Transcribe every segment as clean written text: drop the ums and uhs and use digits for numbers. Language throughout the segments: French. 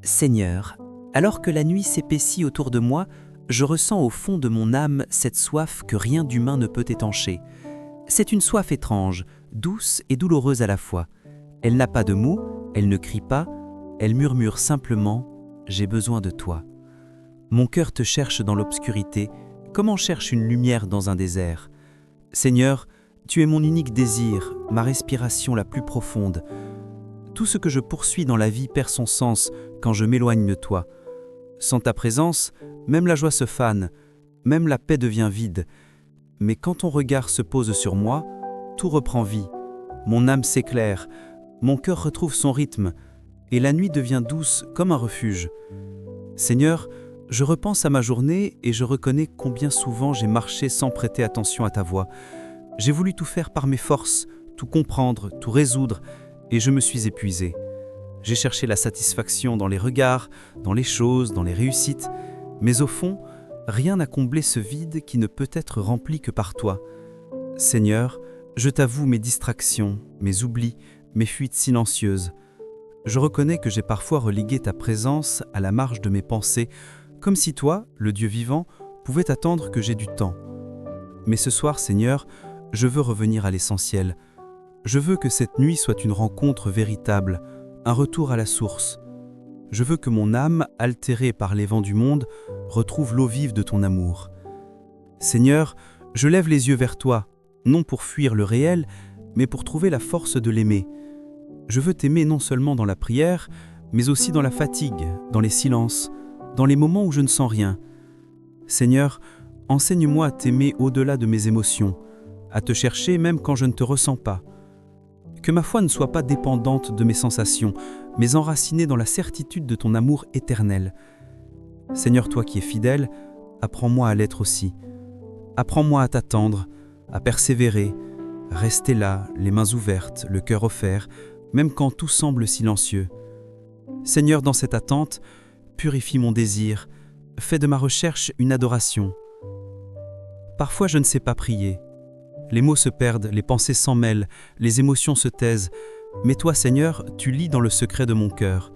Seigneur, alors que la nuit s'épaissit autour de moi, je ressens au fond de mon âme cette soif que rien d'humain ne peut étancher. C'est une soif étrange, douce et douloureuse à la fois. Elle n'a pas de mots, elle ne crie pas, elle murmure simplement « J'ai besoin de toi ». Mon cœur te cherche dans l'obscurité, comme on cherche une lumière dans un désert. Seigneur, tu es mon unique désir, ma respiration la plus profonde. Tout ce que je poursuis dans la vie perd son sens quand je m'éloigne de toi. Sans ta présence, même la joie se fane, même la paix devient vide. Mais quand ton regard se pose sur moi, tout reprend vie. Mon âme s'éclaire, mon cœur retrouve son rythme, et la nuit devient douce comme un refuge. Seigneur, je repense à ma journée et je reconnais combien souvent j'ai marché sans prêter attention à ta voix. J'ai voulu tout faire par mes forces, tout comprendre, tout résoudre, et je me suis épuisé. J'ai cherché la satisfaction dans les regards, dans les choses, dans les réussites, mais au fond, rien n'a comblé ce vide qui ne peut être rempli que par toi. Seigneur, je t'avoue mes distractions, mes oublis, mes fuites silencieuses. Je reconnais que j'ai parfois relégué ta présence à la marge de mes pensées, comme si toi, le Dieu vivant, pouvais attendre que j'ai du temps. Mais ce soir, Seigneur, je veux revenir à l'essentiel. Je veux que cette nuit soit une rencontre véritable, un retour à la source. Je veux que mon âme, altérée par les vents du monde, retrouve l'eau vive de ton amour. Seigneur, je lève les yeux vers toi, non pour fuir le réel, mais pour trouver la force de l'aimer. Je veux t'aimer non seulement dans la prière, mais aussi dans la fatigue, dans les silences, dans les moments où je ne sens rien. Seigneur, enseigne-moi à t'aimer au-delà de mes émotions, à te chercher même quand je ne te ressens pas. Que ma foi ne soit pas dépendante de mes sensations, mais enracinée dans la certitude de ton amour éternel. Seigneur, toi qui es fidèle, apprends-moi à l'être aussi. Apprends-moi à t'attendre, à persévérer, à rester là, les mains ouvertes, le cœur offert, même quand tout semble silencieux. Seigneur, dans cette attente, purifie mon désir, fais de ma recherche une adoration. Parfois je ne sais pas prier. Les mots se perdent, les pensées s'en mêlent, les émotions se taisent. Mais toi, Seigneur, tu lis dans le secret de mon cœur.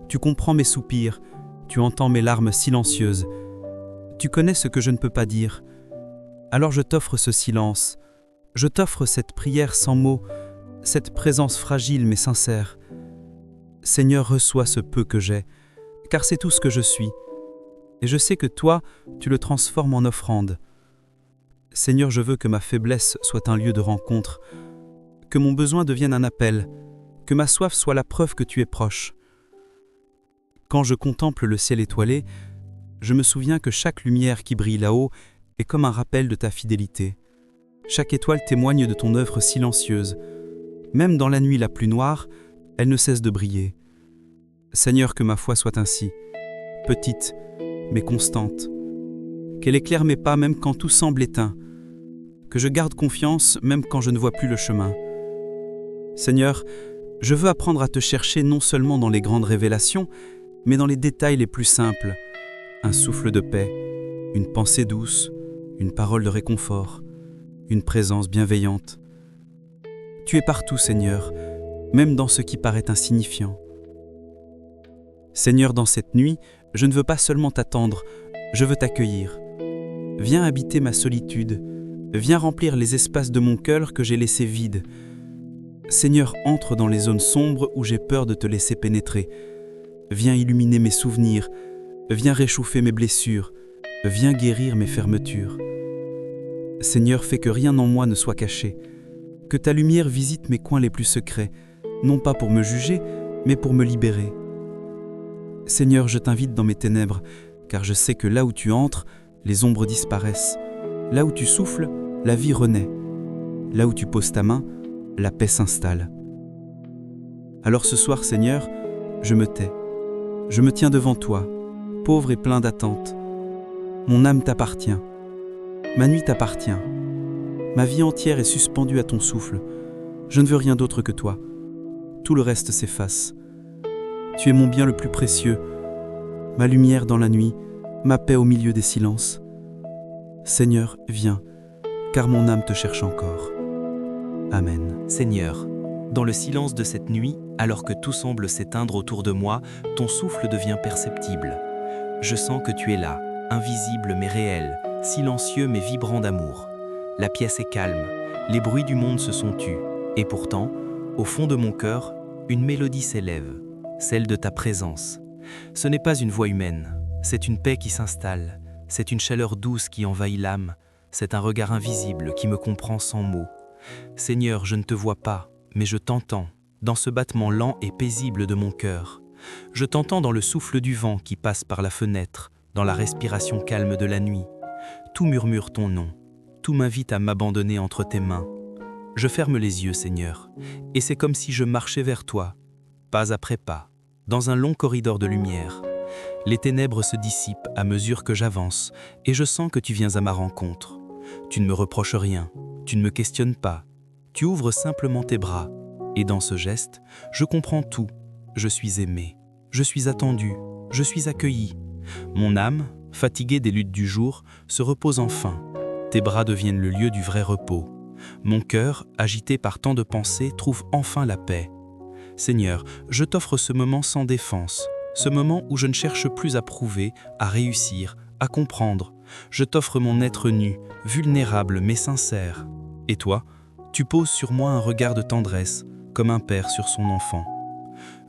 Tu comprends mes soupirs, tu entends mes larmes silencieuses. Tu connais ce que je ne peux pas dire. Alors je t'offre ce silence, je t'offre cette prière sans mots, cette présence fragile mais sincère. Seigneur, reçois ce peu que j'ai, car c'est tout ce que je suis. Et je sais que toi, tu le transformes en offrande. Seigneur, je veux que ma faiblesse soit un lieu de rencontre, que mon besoin devienne un appel, que ma soif soit la preuve que tu es proche. Quand je contemple le ciel étoilé, je me souviens que chaque lumière qui brille là-haut est comme un rappel de ta fidélité. Chaque étoile témoigne de ton œuvre silencieuse. Même dans la nuit la plus noire, elle ne cesse de briller. Seigneur, que ma foi soit ainsi, petite, mais constante. Qu'elle éclaire mes pas même quand tout semble éteint. Que je garde confiance même quand je ne vois plus le chemin. Seigneur, je veux apprendre à te chercher non seulement dans les grandes révélations, mais dans les détails les plus simples. Un souffle de paix, une pensée douce, une parole de réconfort, une présence bienveillante. Tu es partout, Seigneur, même dans ce qui paraît insignifiant. Seigneur, dans cette nuit, je ne veux pas seulement t'attendre, je veux t'accueillir. Viens habiter ma solitude, viens remplir les espaces de mon cœur que j'ai laissés vides. Seigneur, entre dans les zones sombres où j'ai peur de te laisser pénétrer. Viens illuminer mes souvenirs, viens réchauffer mes blessures, viens guérir mes fermetures. Seigneur, fais que rien en moi ne soit caché, que ta lumière visite mes coins les plus secrets, non pas pour me juger, mais pour me libérer. Seigneur, je t'invite dans mes ténèbres, car je sais que là où tu entres, les ombres disparaissent. Là où tu souffles, la vie renaît. Là où tu poses ta main, la paix s'installe. Alors ce soir, Seigneur, je me tais. Je me tiens devant toi, pauvre et plein d'attentes. Mon âme t'appartient. Ma nuit t'appartient. Ma vie entière est suspendue à ton souffle. Je ne veux rien d'autre que toi. Tout le reste s'efface. Tu es mon bien le plus précieux, ma lumière dans la nuit, ma paix au milieu des silences. Seigneur, viens, car mon âme te cherche encore. Amen. Seigneur, Dans le silence de cette nuit, alors que tout semble s'éteindre autour de moi, ton souffle devient perceptible. Je sens que tu es là, invisible mais réel, silencieux mais vibrant d'amour. La pièce est calme, les bruits du monde se sont tus, et pourtant, au fond de mon cœur, une mélodie s'élève, celle de ta présence. Ce n'est pas une voix humaine, c'est une paix qui s'installe, c'est une chaleur douce qui envahit l'âme, c'est un regard invisible qui me comprend sans mots. Seigneur, je ne te vois pas, mais je t'entends, dans ce battement lent et paisible de mon cœur. Je t'entends dans le souffle du vent qui passe par la fenêtre, dans la respiration calme de la nuit. Tout murmure ton nom, tout m'invite à m'abandonner entre tes mains. Je ferme les yeux, Seigneur, et c'est comme si je marchais vers toi, pas après pas, dans un long corridor de lumière. Les ténèbres se dissipent à mesure que j'avance, et je sens que tu viens à ma rencontre. Tu ne me reproches rien, tu ne me questionnes pas, tu ouvres simplement tes bras, et dans ce geste, je comprends tout. Je suis aimé, je suis attendu, je suis accueilli. Mon âme, fatiguée des luttes du jour, se repose enfin. Tes bras deviennent le lieu du vrai repos. Mon cœur, agité par tant de pensées, trouve enfin la paix. Seigneur, je t'offre ce moment sans défense, ce moment où je ne cherche plus à prouver, à réussir, à comprendre. Je t'offre mon être nu, vulnérable mais sincère. Et toi, tu poses sur moi un regard de tendresse, comme un père sur son enfant.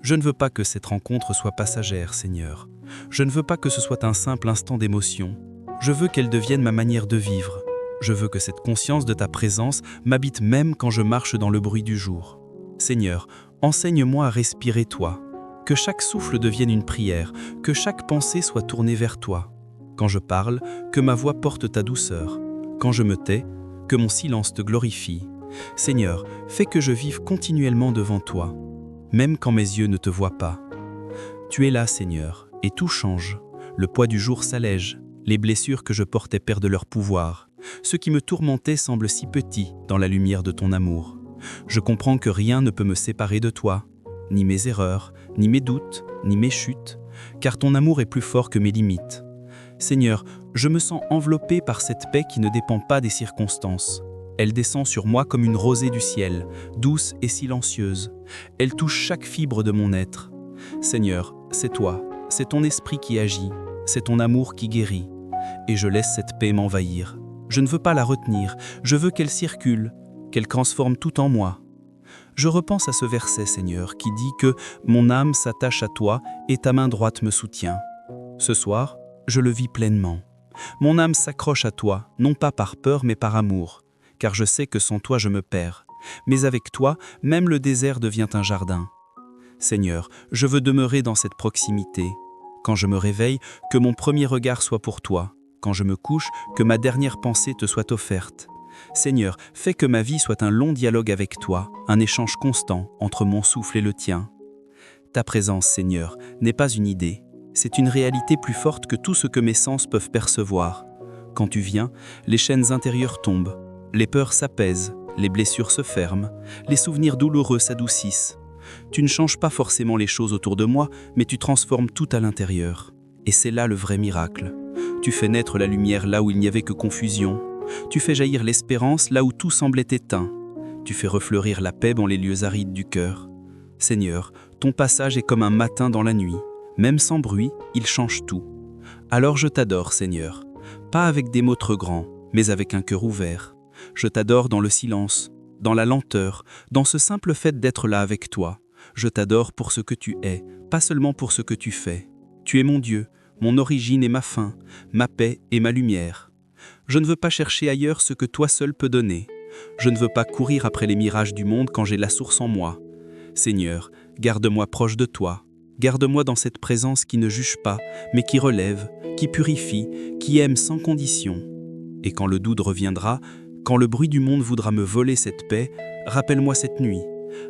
Je ne veux pas que cette rencontre soit passagère, Seigneur. Je ne veux pas que ce soit un simple instant d'émotion. Je veux qu'elle devienne ma manière de vivre. Je veux que cette conscience de ta présence m'habite même quand je marche dans le bruit du jour. Seigneur, enseigne-moi à respirer toi. Que chaque souffle devienne une prière, que chaque pensée soit tournée vers toi. Quand je parle, que ma voix porte ta douceur. Quand je me tais, que mon silence te glorifie. Seigneur, fais que je vive continuellement devant toi, même quand mes yeux ne te voient pas. Tu es là, Seigneur, et tout change. Le poids du jour s'allège, les blessures que je portais perdent leur pouvoir. Ce qui me tourmentait semble si petit dans la lumière de ton amour. Je comprends que rien ne peut me séparer de toi, ni mes erreurs, ni mes doutes, ni mes chutes, car ton amour est plus fort que mes limites. Seigneur, je me sens enveloppé par cette paix qui ne dépend pas des circonstances. Elle descend sur moi comme une rosée du ciel, douce et silencieuse. Elle touche chaque fibre de mon être. Seigneur, c'est toi, c'est ton esprit qui agit, c'est ton amour qui guérit. Et je laisse cette paix m'envahir. Je ne veux pas la retenir, je veux qu'elle circule, qu'elle transforme tout en moi. Je repense à ce verset, Seigneur, qui dit que « Mon âme s'attache à toi et ta main droite me soutient ». Ce soir, je le vis pleinement. Mon âme s'accroche à toi, non pas par peur mais par amour. Car je sais que sans toi je me perds. Mais avec toi, même le désert devient un jardin. Seigneur, je veux demeurer dans cette proximité. Quand je me réveille, que mon premier regard soit pour toi. Quand je me couche, que ma dernière pensée te soit offerte. Seigneur, fais que ma vie soit un long dialogue avec toi, un échange constant entre mon souffle et le tien. Ta présence, Seigneur, n'est pas une idée. C'est une réalité plus forte que tout ce que mes sens peuvent percevoir. Quand tu viens, les chaînes intérieures tombent. Les peurs s'apaisent, les blessures se ferment, les souvenirs douloureux s'adoucissent. Tu ne changes pas forcément les choses autour de moi, mais tu transformes tout à l'intérieur. Et c'est là le vrai miracle. Tu fais naître la lumière là où il n'y avait que confusion. Tu fais jaillir l'espérance là où tout semblait éteint. Tu fais refleurir la paix dans les lieux arides du cœur. Seigneur, ton passage est comme un matin dans la nuit. Même sans bruit, il change tout. Alors je t'adore, Seigneur. Pas avec des mots trop grands, mais avec un cœur ouvert. Je t'adore dans le silence, dans la lenteur, dans ce simple fait d'être là avec toi. Je t'adore pour ce que tu es, pas seulement pour ce que tu fais. Tu es mon Dieu, mon origine et ma fin, ma paix et ma lumière. Je ne veux pas chercher ailleurs ce que toi seul peux donner. Je ne veux pas courir après les mirages du monde quand j'ai la source en moi. Seigneur, garde-moi proche de toi. Garde-moi dans cette présence qui ne juge pas, mais qui relève, qui purifie, qui aime sans condition. Et quand le doute reviendra, quand le bruit du monde voudra me voler cette paix, rappelle-moi cette nuit.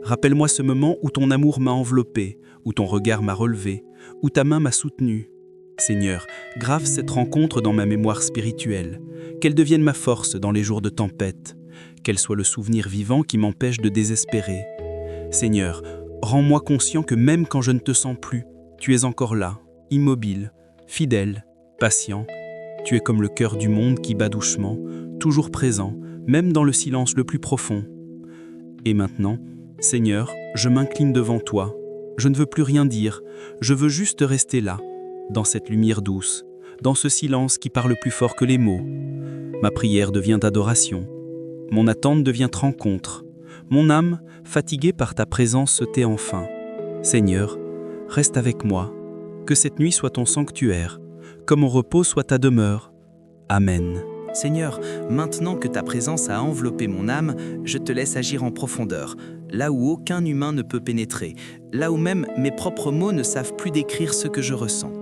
Rappelle-moi ce moment où ton amour m'a enveloppé, où ton regard m'a relevé, où ta main m'a soutenu. Seigneur, grave cette rencontre dans ma mémoire spirituelle, qu'elle devienne ma force dans les jours de tempête, qu'elle soit le souvenir vivant qui m'empêche de désespérer. Seigneur, rends-moi conscient que même quand je ne te sens plus, tu es encore là, immobile, fidèle, patient. Tu es comme le cœur du monde qui bat doucement, toujours présent, même dans le silence le plus profond. Et maintenant, Seigneur, je m'incline devant toi. Je ne veux plus rien dire, je veux juste rester là, dans cette lumière douce, dans ce silence qui parle plus fort que les mots. Ma prière devient adoration. Mon attente devient rencontre. Mon âme, fatiguée par ta présence, se tait enfin. Seigneur, reste avec moi. Que cette nuit soit ton sanctuaire, que mon repos soit ta demeure. Amen. Seigneur, maintenant que ta présence a enveloppé mon âme, je te laisse agir en profondeur, là où aucun humain ne peut pénétrer, là où même mes propres mots ne savent plus décrire ce que je ressens.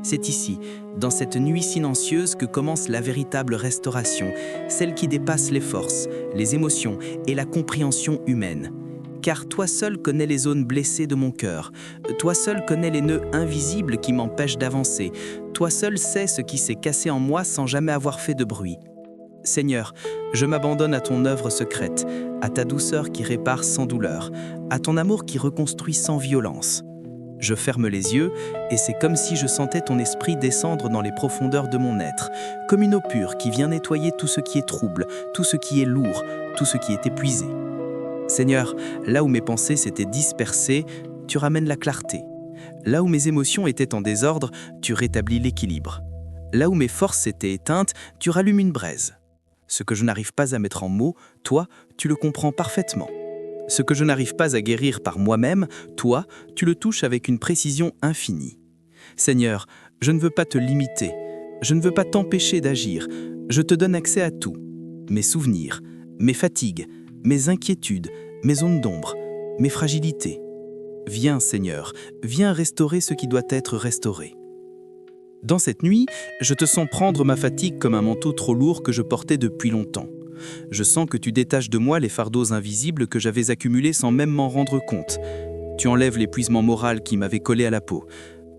C'est ici, dans cette nuit silencieuse, que commence la véritable restauration, celle qui dépasse les forces, les émotions et la compréhension humaine. Car toi seul connais les zones blessées de mon cœur, toi seul connais les nœuds invisibles qui m'empêchent d'avancer, toi seul sais ce qui s'est cassé en moi sans jamais avoir fait de bruit. Seigneur, je m'abandonne à ton œuvre secrète, à ta douceur qui répare sans douleur, à ton amour qui reconstruit sans violence. Je ferme les yeux et c'est comme si je sentais ton esprit descendre dans les profondeurs de mon être, comme une eau pure qui vient nettoyer tout ce qui est trouble, tout ce qui est lourd, tout ce qui est épuisé. Seigneur, là où mes pensées s'étaient dispersées, tu ramènes la clarté. Là où mes émotions étaient en désordre, tu rétablis l'équilibre. Là où mes forces s'étaient éteintes, tu rallumes une braise. Ce que je n'arrive pas à mettre en mots, toi, tu le comprends parfaitement. Ce que je n'arrive pas à guérir par moi-même, toi, tu le touches avec une précision infinie. Seigneur, je ne veux pas te limiter. Je ne veux pas t'empêcher d'agir. Je te donne accès à tout. Mes souvenirs, mes fatigues, mes inquiétudes, mes zones d'ombre, mes fragilités. Viens, Seigneur, viens restaurer ce qui doit être restauré. Dans cette nuit, je te sens prendre ma fatigue comme un manteau trop lourd que je portais depuis longtemps. Je sens que tu détaches de moi les fardeaux invisibles que j'avais accumulés sans même m'en rendre compte. Tu enlèves l'épuisement moral qui m'avait collé à la peau.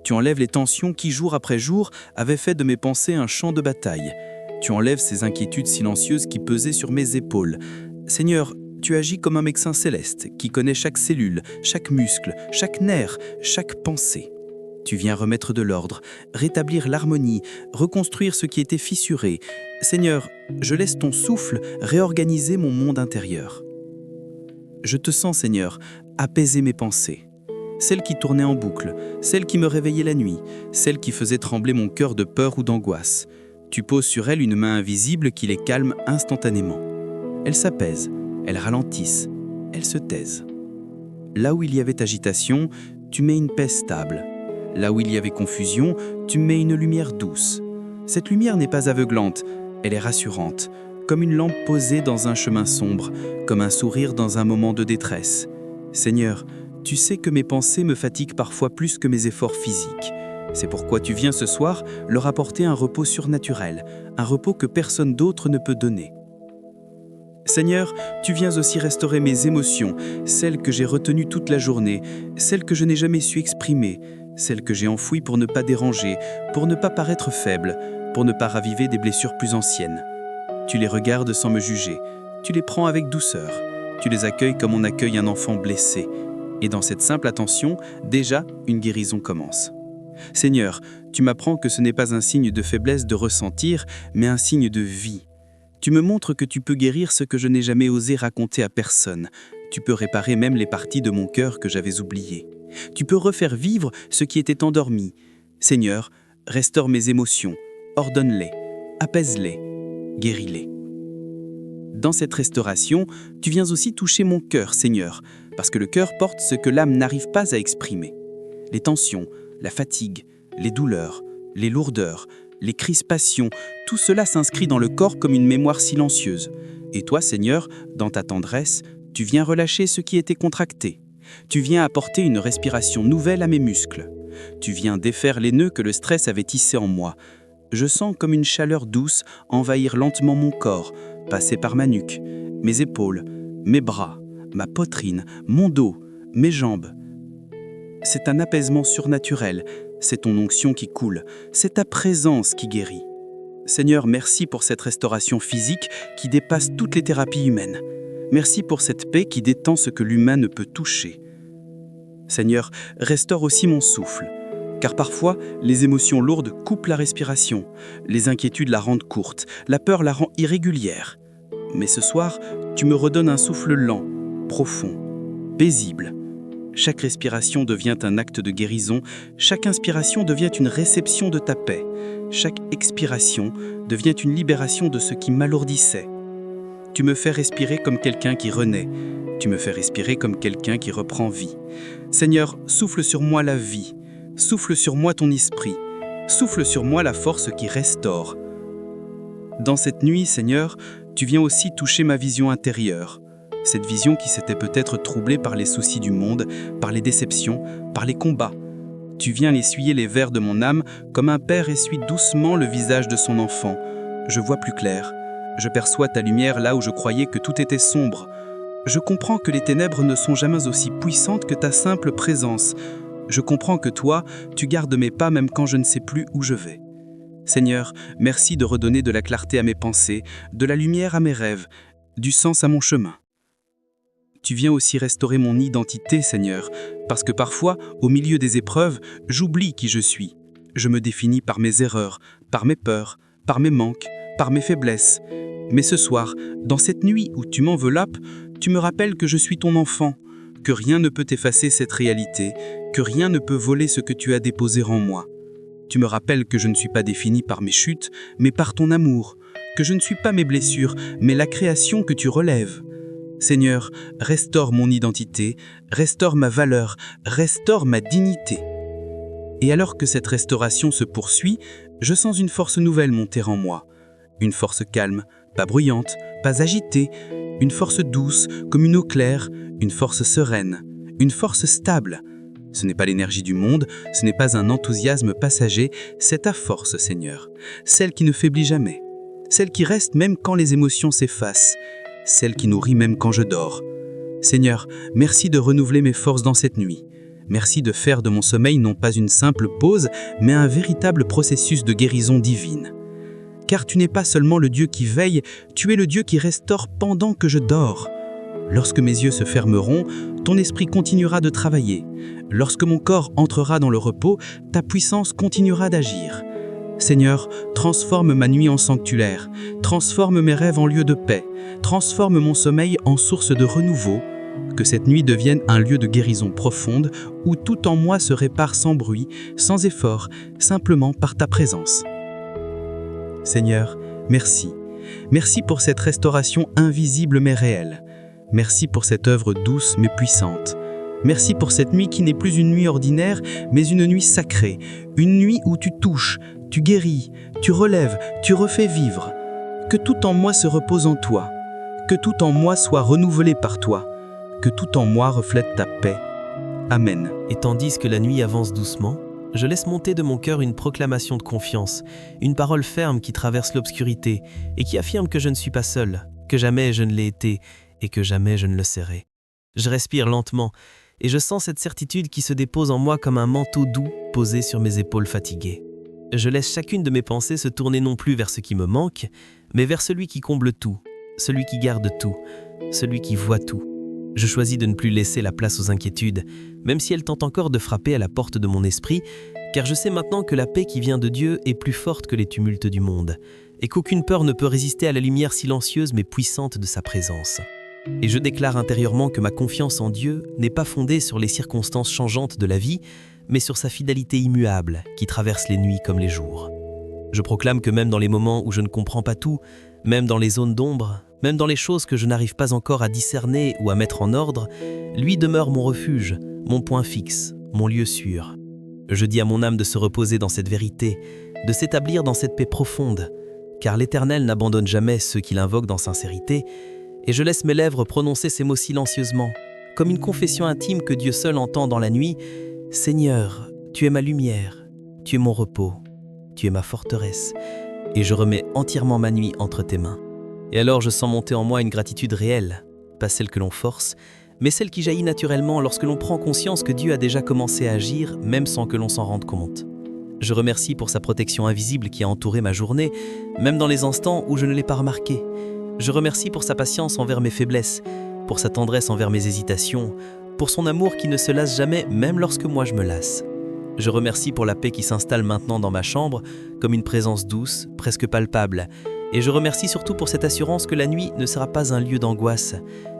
Tu enlèves les tensions qui, jour après jour, avaient fait de mes pensées un champ de bataille. Tu enlèves ces inquiétudes silencieuses qui pesaient sur mes épaules. Seigneur, tu agis comme un médecin céleste qui connaît chaque cellule, chaque muscle, chaque nerf, chaque pensée. Tu viens remettre de l'ordre, rétablir l'harmonie, reconstruire ce qui était fissuré. Seigneur, je laisse ton souffle réorganiser mon monde intérieur. Je te sens, Seigneur, apaiser mes pensées. Celles qui tournaient en boucle, celles qui me réveillaient la nuit, celles qui faisaient trembler mon cœur de peur ou d'angoisse. Tu poses sur elles une main invisible qui les calme instantanément. Elles s'apaisent, elles ralentissent, elles se taisent. Là où il y avait agitation, tu mets une paix stable. Là où il y avait confusion, tu mets une lumière douce. Cette lumière n'est pas aveuglante, elle est rassurante, comme une lampe posée dans un chemin sombre, comme un sourire dans un moment de détresse. Seigneur, tu sais que mes pensées me fatiguent parfois plus que mes efforts physiques. C'est pourquoi tu viens ce soir leur apporter un repos surnaturel, un repos que personne d'autre ne peut donner. Seigneur, tu viens aussi restaurer mes émotions, celles que j'ai retenues toute la journée, celles que je n'ai jamais su exprimer, celles que j'ai enfouies pour ne pas déranger, pour ne pas paraître faible, pour ne pas raviver des blessures plus anciennes. Tu les regardes sans me juger, tu les prends avec douceur, tu les accueilles comme on accueille un enfant blessé. Et dans cette simple attention, déjà, une guérison commence. Seigneur, tu m'apprends que ce n'est pas un signe de faiblesse de ressentir, mais un signe de vie. Tu me montres que tu peux guérir ce que je n'ai jamais osé raconter à personne. Tu peux réparer même les parties de mon cœur que j'avais oubliées. Tu peux refaire vivre ce qui était endormi. Seigneur, restaure mes émotions, ordonne-les, apaise-les, guéris-les. Dans cette restauration, tu viens aussi toucher mon cœur, Seigneur, parce que le cœur porte ce que l'âme n'arrive pas à exprimer. Les tensions, la fatigue, les douleurs, les lourdeurs, les crispations, tout cela s'inscrit dans le corps comme une mémoire silencieuse. Et toi, Seigneur, dans ta tendresse, tu viens relâcher ce qui était contracté. Tu viens apporter une respiration nouvelle à mes muscles. Tu viens défaire les nœuds que le stress avait tissés en moi. Je sens comme une chaleur douce envahir lentement mon corps, passer par ma nuque, mes épaules, mes bras, ma poitrine, mon dos, mes jambes. C'est un apaisement surnaturel, c'est ton onction qui coule, c'est ta présence qui guérit. Seigneur, merci pour cette restauration physique qui dépasse toutes les thérapies humaines. Merci pour cette paix qui détend ce que l'humain ne peut toucher. Seigneur, restaure aussi mon souffle, car parfois, les émotions lourdes coupent la respiration, les inquiétudes la rendent courte, la peur la rend irrégulière. Mais ce soir, tu me redonnes un souffle lent, profond. paisible. Chaque respiration devient un acte de guérison, chaque inspiration devient une réception de ta paix, chaque expiration devient une libération de ce qui m'alourdissait. Tu me fais respirer comme quelqu'un qui renaît, tu me fais respirer comme quelqu'un qui reprend vie. Seigneur, souffle sur moi la vie, souffle sur moi ton esprit, souffle sur moi la force qui restaure. Dans cette nuit, Seigneur, tu viens aussi toucher ma vision intérieure. Cette vision qui s'était peut-être troublée par les soucis du monde, par les déceptions, par les combats. Tu viens essuyer les vers de mon âme comme un père essuie doucement le visage de son enfant. Je vois plus clair. Je perçois ta lumière là où je croyais que tout était sombre. Je comprends que les ténèbres ne sont jamais aussi puissantes que ta simple présence. Je comprends que toi, tu gardes mes pas même quand je ne sais plus où je vais. Seigneur, merci de redonner de la clarté à mes pensées, de la lumière à mes rêves, du sens à mon chemin. Tu viens aussi restaurer mon identité, Seigneur, parce que parfois, au milieu des épreuves, j'oublie qui je suis. Je me définis par mes erreurs, par mes peurs, par mes manques, par mes faiblesses. Mais ce soir, dans cette nuit où tu m'enveloppes, tu me rappelles que je suis ton enfant, que rien ne peut effacer cette réalité, que rien ne peut voler ce que tu as déposé en moi. Tu me rappelles que je ne suis pas défini par mes chutes, mais par ton amour, que je ne suis pas mes blessures, mais la création que tu relèves. Seigneur, restaure mon identité, restaure ma valeur, restaure ma dignité. Et alors que cette restauration se poursuit, je sens une force nouvelle monter en moi. Une force calme, pas bruyante, pas agitée, une force douce comme une eau claire, une force sereine, une force stable. Ce n'est pas l'énergie du monde, ce n'est pas un enthousiasme passager, c'est ta force, Seigneur, celle qui ne faiblit jamais, celle qui reste même quand les émotions s'effacent, celle qui nourrit même quand je dors. Seigneur, merci de renouveler mes forces dans cette nuit. Merci de faire de mon sommeil non pas une simple pause, mais un véritable processus de guérison divine. Car tu n'es pas seulement le Dieu qui veille, tu es le Dieu qui restaure pendant que je dors. Lorsque mes yeux se fermeront, ton esprit continuera de travailler. Lorsque mon corps entrera dans le repos, ta puissance continuera d'agir. Seigneur, transforme ma nuit en sanctuaire, transforme mes rêves en lieu de paix, transforme mon sommeil en source de renouveau, que cette nuit devienne un lieu de guérison profonde où tout en moi se répare sans bruit, sans effort, simplement par ta présence. Seigneur, merci. Merci pour cette restauration invisible mais réelle. Merci pour cette œuvre douce mais puissante. Merci pour cette nuit qui n'est plus une nuit ordinaire, mais une nuit sacrée, une nuit où tu touches, tu guéris, tu relèves, tu refais vivre. Que tout en moi se repose en toi, que tout en moi soit renouvelé par toi, que tout en moi reflète ta paix. Amen. Et tandis que la nuit avance doucement, je laisse monter de mon cœur une proclamation de confiance, une parole ferme qui traverse l'obscurité et qui affirme que je ne suis pas seul, que jamais je ne l'ai été et que jamais je ne le serai. Je respire lentement et je sens cette certitude qui se dépose en moi comme un manteau doux posé sur mes épaules fatiguées. Je laisse chacune de mes pensées se tourner non plus vers ce qui me manque, mais vers celui qui comble tout, celui qui garde tout, celui qui voit tout. Je choisis de ne plus laisser la place aux inquiétudes, même si elles tentent encore de frapper à la porte de mon esprit, car je sais maintenant que la paix qui vient de Dieu est plus forte que les tumultes du monde, et qu'aucune peur ne peut résister à la lumière silencieuse mais puissante de sa présence. Et je déclare intérieurement que ma confiance en Dieu n'est pas fondée sur les circonstances changeantes de la vie, mais sur sa fidélité immuable qui traverse les nuits comme les jours. Je proclame que même dans les moments où je ne comprends pas tout, même dans les zones d'ombre, même dans les choses que je n'arrive pas encore à discerner ou à mettre en ordre, lui demeure mon refuge, mon point fixe, mon lieu sûr. Je dis à mon âme de se reposer dans cette vérité, de s'établir dans cette paix profonde, car l'Éternel n'abandonne jamais ceux qui l'invoquent dans sincérité, et je laisse mes lèvres prononcer ces mots silencieusement, comme une confession intime que Dieu seul entend dans la nuit. Seigneur, tu es ma lumière, tu es mon repos, tu es ma forteresse, et je remets entièrement ma nuit entre tes mains. Et alors je sens monter en moi une gratitude réelle, pas celle que l'on force, mais celle qui jaillit naturellement lorsque l'on prend conscience que Dieu a déjà commencé à agir, même sans que l'on s'en rende compte. Je remercie pour sa protection invisible qui a entouré ma journée, même dans les instants où je ne l'ai pas remarqué. Je remercie pour sa patience envers mes faiblesses, pour sa tendresse envers mes hésitations, pour son amour qui ne se lasse jamais, même lorsque moi je me lasse. Je remercie pour la paix qui s'installe maintenant dans ma chambre, comme une présence douce, presque palpable. Et je remercie surtout pour cette assurance que la nuit ne sera pas un lieu d'angoisse,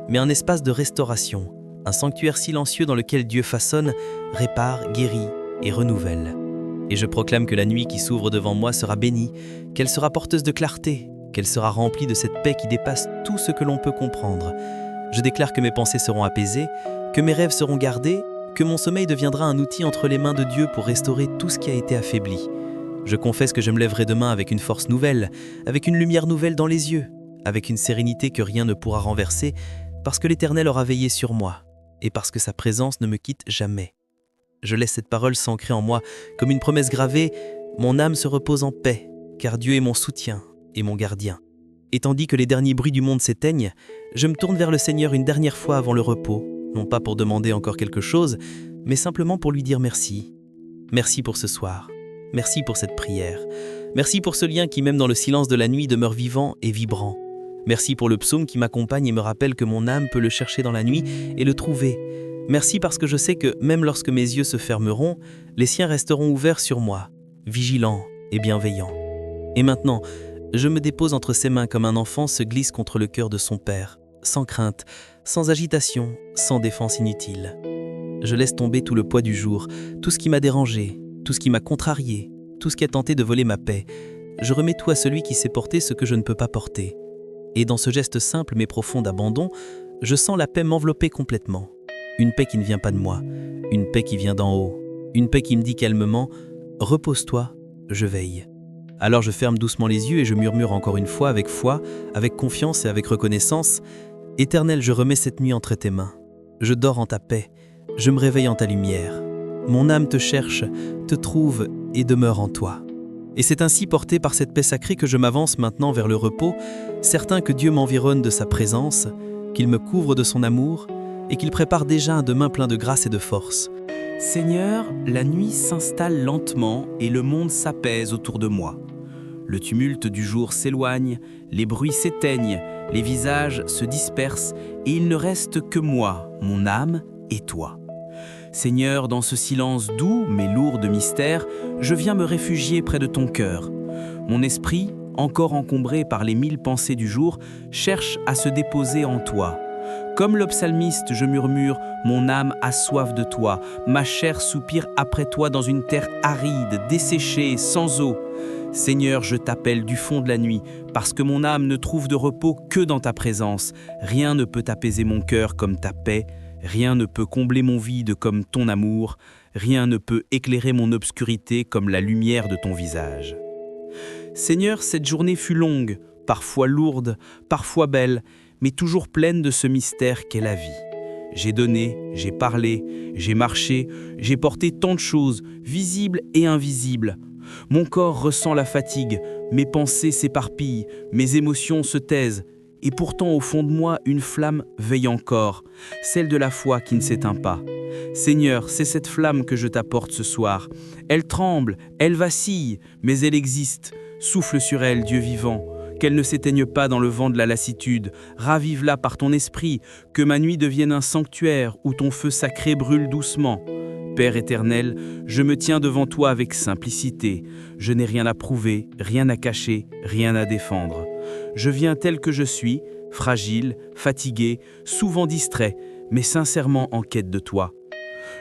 mais un espace de restauration, un sanctuaire silencieux dans lequel Dieu façonne, répare, guérit et renouvelle. Et je proclame que la nuit qui s'ouvre devant moi sera bénie, qu'elle sera porteuse de clarté, qu'elle sera remplie de cette paix qui dépasse tout ce que l'on peut comprendre. Je déclare que mes pensées seront apaisées, que mes rêves seront gardés, que mon sommeil deviendra un outil entre les mains de Dieu pour restaurer tout ce qui a été affaibli. Je confesse que je me lèverai demain avec une force nouvelle, avec une lumière nouvelle dans les yeux, avec une sérénité que rien ne pourra renverser, parce que l'Éternel aura veillé sur moi, et parce que sa présence ne me quitte jamais. Je laisse cette parole s'ancrer en moi comme une promesse gravée, mon âme se repose en paix, car Dieu est mon soutien et mon gardien. Et tandis que les derniers bruits du monde s'éteignent, je me tourne vers le Seigneur une dernière fois avant le repos, non pas pour demander encore quelque chose, mais simplement pour lui dire merci. Merci pour ce soir. Merci pour cette prière. Merci pour ce lien qui, même dans le silence de la nuit, demeure vivant et vibrant. Merci pour le psaume qui m'accompagne et me rappelle que mon âme peut le chercher dans la nuit et le trouver. Merci parce que je sais que, même lorsque mes yeux se fermeront, les siens resteront ouverts sur moi, vigilants et bienveillants. Et maintenant, je me dépose entre ses mains comme un enfant se glisse contre le cœur de son père, sans crainte, sans agitation, sans défense inutile. Je laisse tomber tout le poids du jour, tout ce qui m'a dérangé, tout ce qui m'a contrarié, tout ce qui a tenté de voler ma paix. Je remets tout à celui qui sait porter ce que je ne peux pas porter. Et dans ce geste simple mais profond d'abandon, je sens la paix m'envelopper complètement. Une paix qui ne vient pas de moi, une paix qui vient d'en haut, une paix qui me dit calmement « Repose-toi, je veille ». Alors je ferme doucement les yeux et je murmure encore une fois avec foi, avec confiance et avec reconnaissance « Éternel, je remets cette nuit entre tes mains. Je dors en ta paix, je me réveille en ta lumière. Mon âme te cherche, te trouve et demeure en toi. » Et c'est ainsi porté par cette paix sacrée que je m'avance maintenant vers le repos, certain que Dieu m'environne de sa présence, qu'il me couvre de son amour et qu'il prépare déjà un demain plein de grâce et de force. Seigneur, la nuit s'installe lentement et le monde s'apaise autour de moi. Le tumulte du jour s'éloigne, les bruits s'éteignent, les visages se dispersent et il ne reste que moi, mon âme et toi. Seigneur, dans ce silence doux mais lourd de mystère, je viens me réfugier près de ton cœur. Mon esprit, encore encombré par les 1000 pensées du jour, cherche à se déposer en toi. Comme le psalmiste, je murmure « Mon âme a soif de toi, ma chair soupire après toi dans une terre aride, desséchée, sans eau. » Seigneur, je t'appelle du fond de la nuit, parce que mon âme ne trouve de repos que dans ta présence. Rien ne peut apaiser mon cœur comme ta paix, rien ne peut combler mon vide comme ton amour, rien ne peut éclairer mon obscurité comme la lumière de ton visage. Seigneur, cette journée fut longue, parfois lourde, parfois belle, mais toujours pleine de ce mystère qu'est la vie. J'ai donné, j'ai parlé, j'ai marché, j'ai porté tant de choses, visibles et invisibles. Mon corps ressent la fatigue, mes pensées s'éparpillent, mes émotions se taisent, et pourtant au fond de moi, une flamme veille encore, celle de la foi qui ne s'éteint pas. Seigneur, c'est cette flamme que je t'apporte ce soir. Elle tremble, elle vacille, mais elle existe. Souffle sur elle, Dieu vivant. Qu'elle ne s'éteigne pas dans le vent de la lassitude, ravive-la par ton esprit, que ma nuit devienne un sanctuaire où ton feu sacré brûle doucement. Père éternel, je me tiens devant toi avec simplicité. Je n'ai rien à prouver, rien à cacher, rien à défendre. Je viens tel que je suis, fragile, fatigué, souvent distrait, mais sincèrement en quête de toi.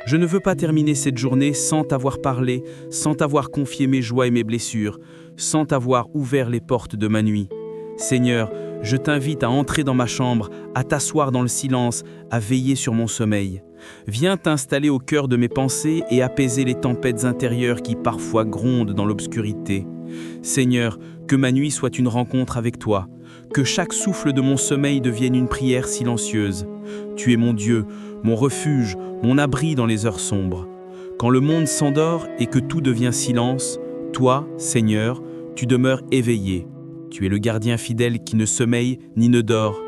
Je ne veux pas terminer cette journée sans t'avoir parlé, sans t'avoir confié mes joies et mes blessures, sans t'avoir ouvert les portes de ma nuit. Seigneur, je t'invite à entrer dans ma chambre, à t'asseoir dans le silence, à veiller sur mon sommeil. Viens t'installer au cœur de mes pensées et apaiser les tempêtes intérieures qui parfois grondent dans l'obscurité. Seigneur, que ma nuit soit une rencontre avec toi, que chaque souffle de mon sommeil devienne une prière silencieuse. Tu es mon Dieu, mon refuge, mon abri dans les heures sombres. Quand le monde s'endort et que tout devient silence, toi, Seigneur, tu demeures éveillé. Tu es le gardien fidèle qui ne sommeille ni ne dort.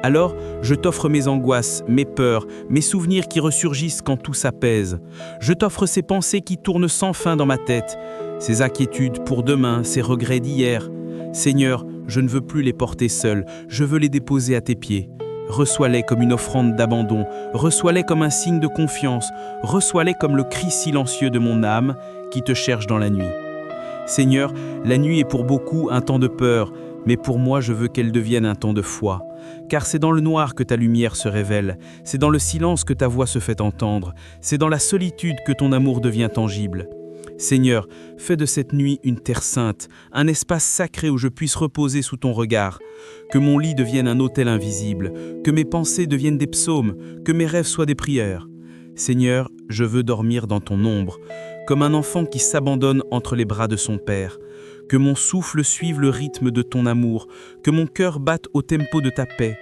Alors, je t'offre mes angoisses, mes peurs, mes souvenirs qui ressurgissent quand tout s'apaise. Je t'offre ces pensées qui tournent sans fin dans ma tête, ces inquiétudes pour demain, ces regrets d'hier. Seigneur, je ne veux plus les porter seul, je veux les déposer à tes pieds. Reçois-les comme une offrande d'abandon, reçois-les comme un signe de confiance, reçois-les comme le cri silencieux de mon âme qui te cherche dans la nuit. Seigneur, la nuit est pour beaucoup un temps de peur, mais pour moi je veux qu'elle devienne un temps de foi, car c'est dans le noir que ta lumière se révèle, c'est dans le silence que ta voix se fait entendre, c'est dans la solitude que ton amour devient tangible. Seigneur, fais de cette nuit une terre sainte, un espace sacré où je puisse reposer sous ton regard, que mon lit devienne un autel invisible, que mes pensées deviennent des psaumes, que mes rêves soient des prières. Seigneur, je veux dormir dans ton ombre, comme un enfant qui s'abandonne entre les bras de son père. Que mon souffle suive le rythme de ton amour, que mon cœur batte au tempo de ta paix.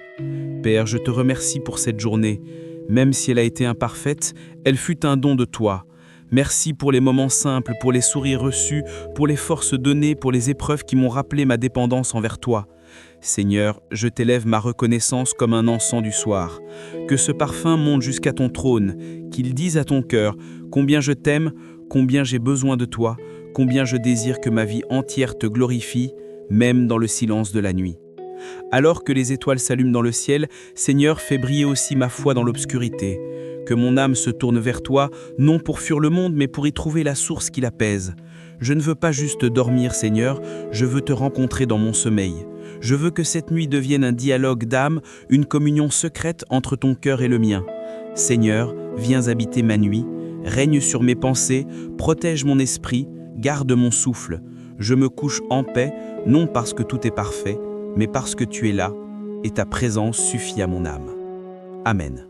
Père, je te remercie pour cette journée. Même si elle a été imparfaite, elle fut un don de toi. Merci pour les moments simples, pour les sourires reçus, pour les forces données, pour les épreuves qui m'ont rappelé ma dépendance envers toi. Seigneur, je t'élève ma reconnaissance comme un encens du soir. Que ce parfum monte jusqu'à ton trône, qu'il dise à ton cœur combien je t'aime, combien j'ai besoin de toi, combien je désire que ma vie entière te glorifie, même dans le silence de la nuit. Alors que les étoiles s'allument dans le ciel, Seigneur, fais briller aussi ma foi dans l'obscurité. Que mon âme se tourne vers toi, non pour fuir le monde, mais pour y trouver la source qui l'apaise. Je ne veux pas juste dormir, Seigneur, je veux te rencontrer dans mon sommeil. Je veux que cette nuit devienne un dialogue d'âme, une communion secrète entre ton cœur et le mien. Seigneur, viens habiter ma nuit, règne sur mes pensées, protège mon esprit, garde mon souffle. Je me couche en paix, non parce que tout est parfait, mais parce que tu es là, et ta présence suffit à mon âme. Amen.